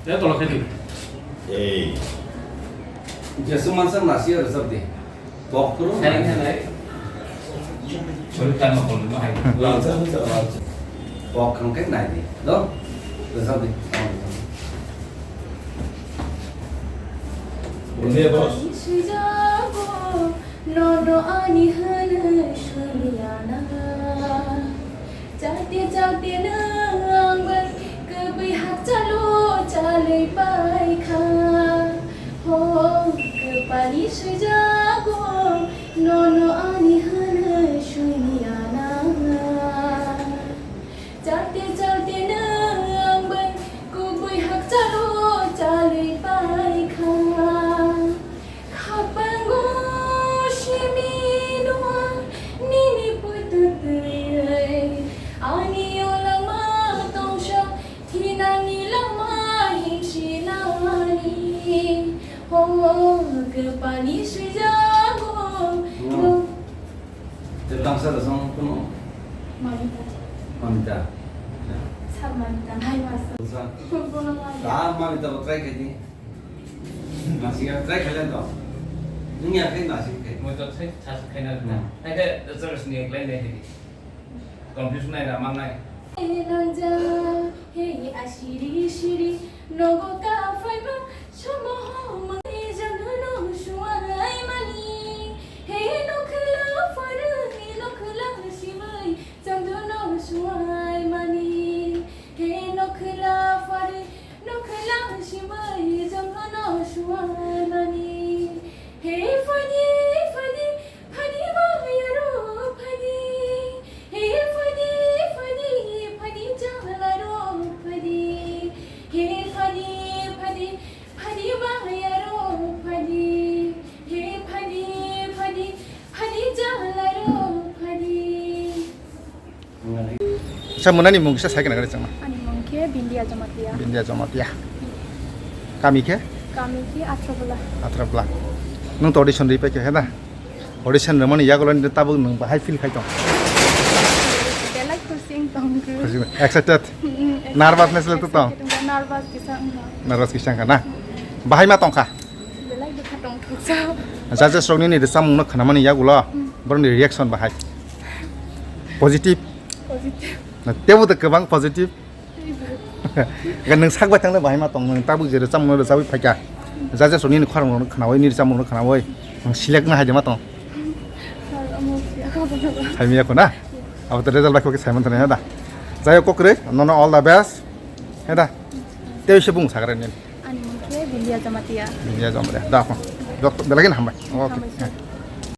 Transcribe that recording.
내가 돌아가지. 에이. जैसे मानसर नासी और सब दे टॉप करो 사인 해나이. 절대 안 먹는 거 아니야. 라자 혼자 라자. टॉप करो cách này đi đó rồi sao đi 오늘 버스. 시자고 너도 아니하는 소리야나 짜ጤ는 그비 학자로 잘래 바이카 호 그빨리 시자고 너도 아니하는 소리야나 짜ጤ는 그비 학자로 잘래 바이카 Pani sujago जब तक सर रसों करो Manita मामिता Samantha hai masa दूसरा Kumpul lagi हाँ मामिता वो ट्राई कर दी नासी का ट्राई कर लें तो नहीं आके नासी के 먼저 자식 해나 그냥. 근데 저스니 클레네 해. 컨퓨전 나이 라망 나이. Nanja hey ashiri nogo ka faiba shomo mani janano shuai mani hey nokla shimai janano shuai mani hey nokla shimai janano shuai mani hey fani ba yaro fani hey fani jalaro fani hey fani ba yaro fani hey fani jalaro fani 자 문화님 몽기사 사이가 나가랬잖아. ani mongke bindia jamatia 빈디아 좀어디야. 까미케 kami ki atrabula 아트라블라. 능 오디션 리페케 해다. 오디션 너만 야고런 따보 능 하이 필 카이토. they like to sing song 그지 एक्साइटेड नार्भासनेस ले तो nervous kisang nervous किसान खाना बाहाय मा तंखा they like the katong tuksa जाजे स्ट्रंगनि नि सामुंनो खानामानि यागुला बरनि रिएक्शन बाहाय पॉजिटिव positive तेबो त गोबां पॉजिटिव नों सागबाय थांनो बाहाय मा दं नों ताबो जेरै सामुंनो जाबै फायका जाजे स्ट्रंगनि खारंनो खानावै नि सामुंनो खानावै नों सिलेक्ट ना हायदे मा दं हायमियाखौ ना अब त रिजल्ट बाइखौ साइमन थानाय हदा जायो कोकरे नन ऑल द बेस्ट हेदा तेसे बुं सागरेन ani mongke bindia jamatia Ini aja, Mbak. Dah, Pak. Belakangin hamba. Oke.